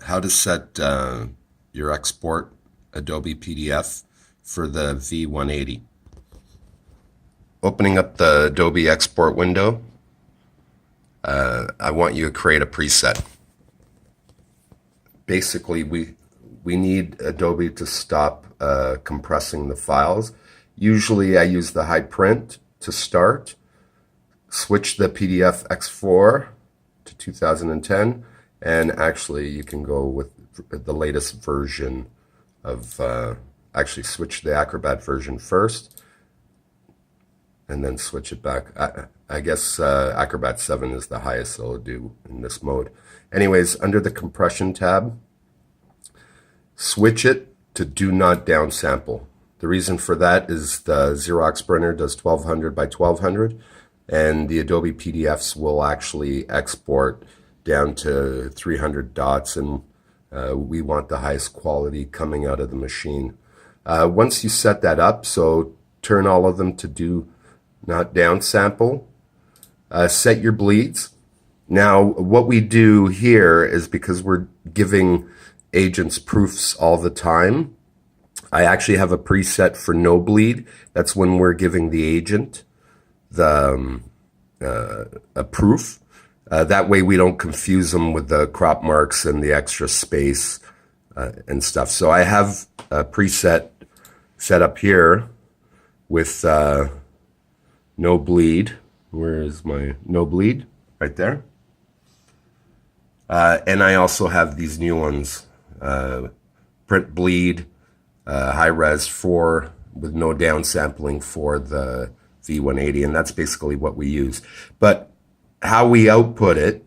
how to set your export Adobe PDF for the V180. Opening up the Adobe export window, I want you to create a preset. Basically, we need Adobe to stop compressing the files. Usually I use the high print to start, switch the PDF X4 to 2010, and actually you can go with the latest version of, actually switch the Acrobat version first and then switch it back. I guess Acrobat 7 is the highest it'll do in this mode. Anyways, under the compression tab, switch it to do not downsample. The reason for that is the Xerox printer does 1200 by 1200, and the Adobe PDFs will actually export down to 300 dots, and we want the highest quality coming out of the machine. Once you set that up, so turn all of them to do not downsample, set your bleeds. Now, what we do here is, because we're giving agents proofs all the time, I actually have a preset for no bleed. That's when we're giving the agent the a proof. That way we don't confuse them with the crop marks and the extra space and stuff. So I have a preset set up here with no bleed. Where is my no bleed? Right there. And I also have these new ones, print bleed, high res 4 with no downsampling for the V180, and that's basically what we use. But how we output it,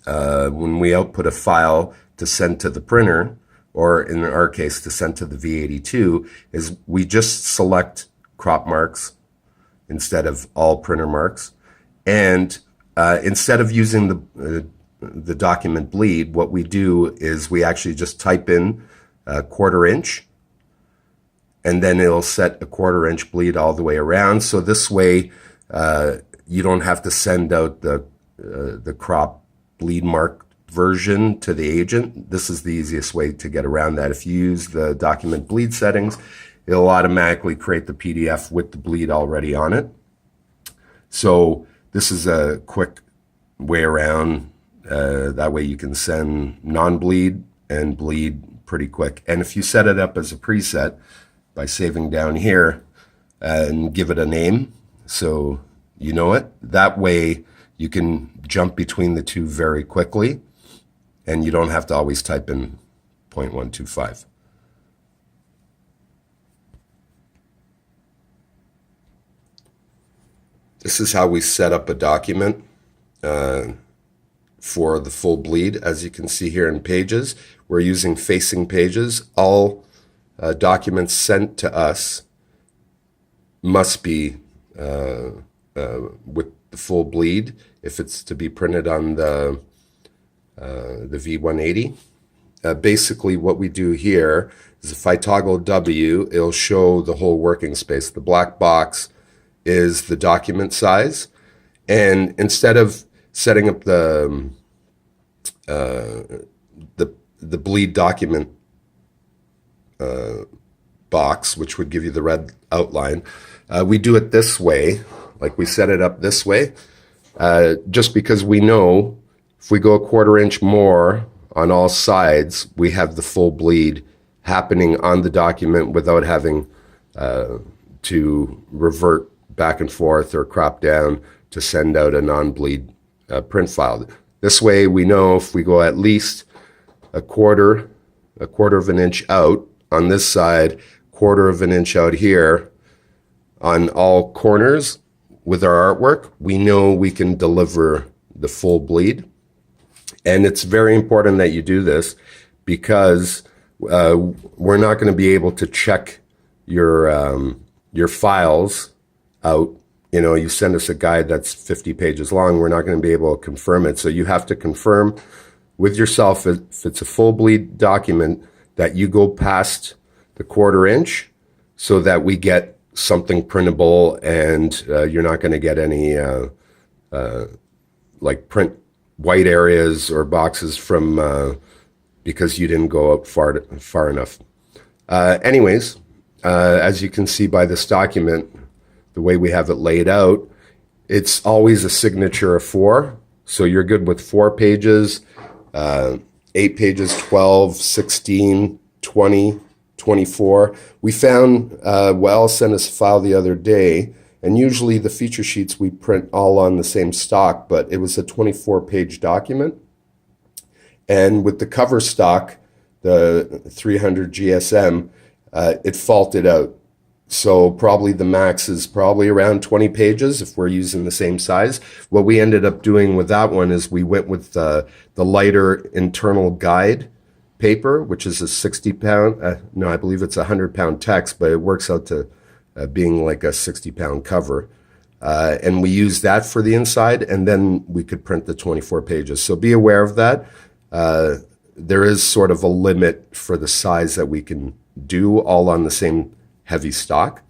when we output a file to send to the printer, or in our case to send to the V82, is we just select crop marks instead of all printer marks. And instead of using the document bleed, what we do is we actually just type in a 1/4 inch, and then it'll set a 1/4 inch bleed all the way around. So this way, you don't have to send out the crop bleed mark version to the agent. This is the easiest way to get around that. If you use the document bleed settings, it'll automatically create the PDF with the bleed already on it. So this is a quick way around. That way you can send non-bleed and bleed pretty quick. And if you set it up as a preset by saving down here and give it a name so you know it, that way you can jump between the two very quickly, and you don't have to always type in 0.125. This is how we set up a document for the full bleed. As you can see here in Pages, we're using facing pages. All documents sent to us must be with the full bleed if it's to be printed on the V180. Basically what we do here is, if I toggle W, it'll show the whole working space. The black box is the document size, and instead of setting up the bleed document box, which would give you the red outline, we do it this way. Like, we set it up this way, just because we know if we go a 1/4 inch more on all sides, we have the full bleed happening on the document without having to revert back and forth or crop down to send out a non-bleed print file. This way we know if we go at least a quarter of an inch out on this side, 1/4 of an inch out here on all corners with our artwork, we know we can deliver the full bleed. And it's very important that you do this, because we're not going to be able to check your files out. You know, you send us a guide that's 50 pages long, we're not going to be able to confirm it. So you have to confirm with yourself, if it's a full bleed document, that you go past the 1/4 inch so that we get something printable, and you're not going to get any like print white areas or boxes from because you didn't go up far enough. Anyways, as you can see by this document, the way we have it laid out, it's always a signature of 4. So you're good with 4 pages, 8 pages, 12, 16, 20, 24. We found, Well sent us a file the other day, and usually the feature sheets we print all on the same stock, but it was a 24-page document. And with the cover stock, the 300 GSM, it faulted out. So probably the max is probably around 20 pages if we're using the same size. What we ended up doing with that one is we went with the lighter internal guide paper, which is a 60-pound, no, I believe it's a 100-pound text, but it works out to being like a 60-pound cover. And we use that for the inside, and then we could print the 24 pages. So be aware of that. There is sort of a limit for the size that we can do all on the same heavy stock.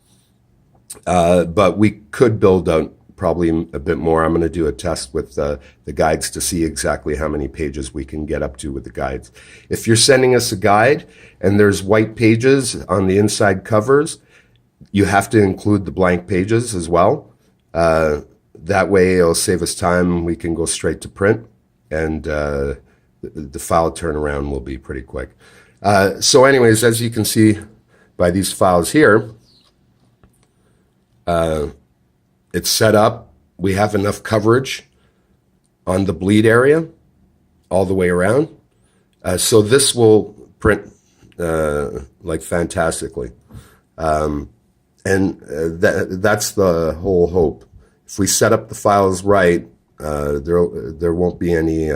But we could build out probably a bit more. I'm going to do a test with the guides to see exactly how many pages we can get up to with the guides. If you're sending us a guide and there's white pages on the inside covers, you have to include the blank pages as well. That way it'll save us time. We can go straight to print, and the file turnaround will be pretty quick. So anyways, as you can see by these files here, it's set up. We have enough coverage on the bleed area all the way around. So this will print like fantastically. And that's the whole hope. If we set up the files right, there won't be any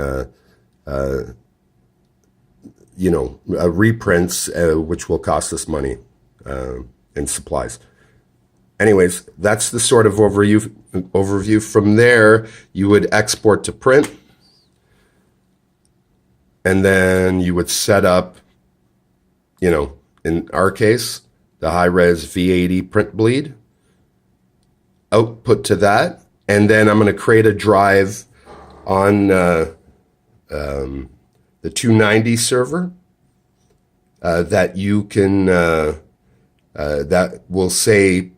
reprints, which will cost us money and supplies. Anyways, that's the sort of overview. From there, you would export to print, and then you would set up, in our case, the high-res V180 print bleed, output to that, and then I'm going to create a drive on the 290 server that you can, that will say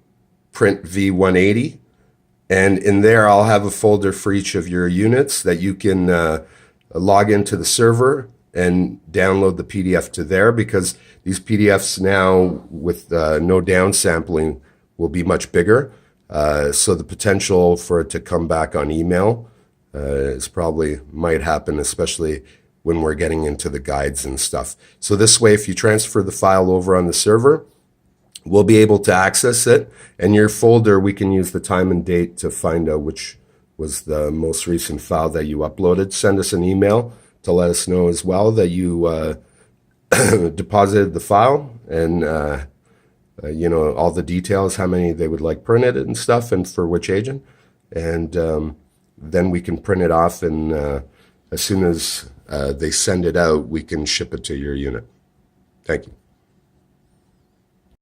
print V180, and in there I'll have a folder for each of your units that you can log into the server and download the PDF to there, because these PDFs now with no downsampling will be much bigger. So the potential for it to come back on email might happen, especially when we're getting into the guides and stuff. So this way, if you transfer the file over on the server, we'll be able to access it. And your folder, we can use the time and date to find out which was the most recent file that you uploaded. Send us an email to let us know as well that you deposited the file, and all the details, how many they would like printed and stuff, and for which agent. And then we can print it off, and as soon as they send it out, we can ship it to your unit. Thank you.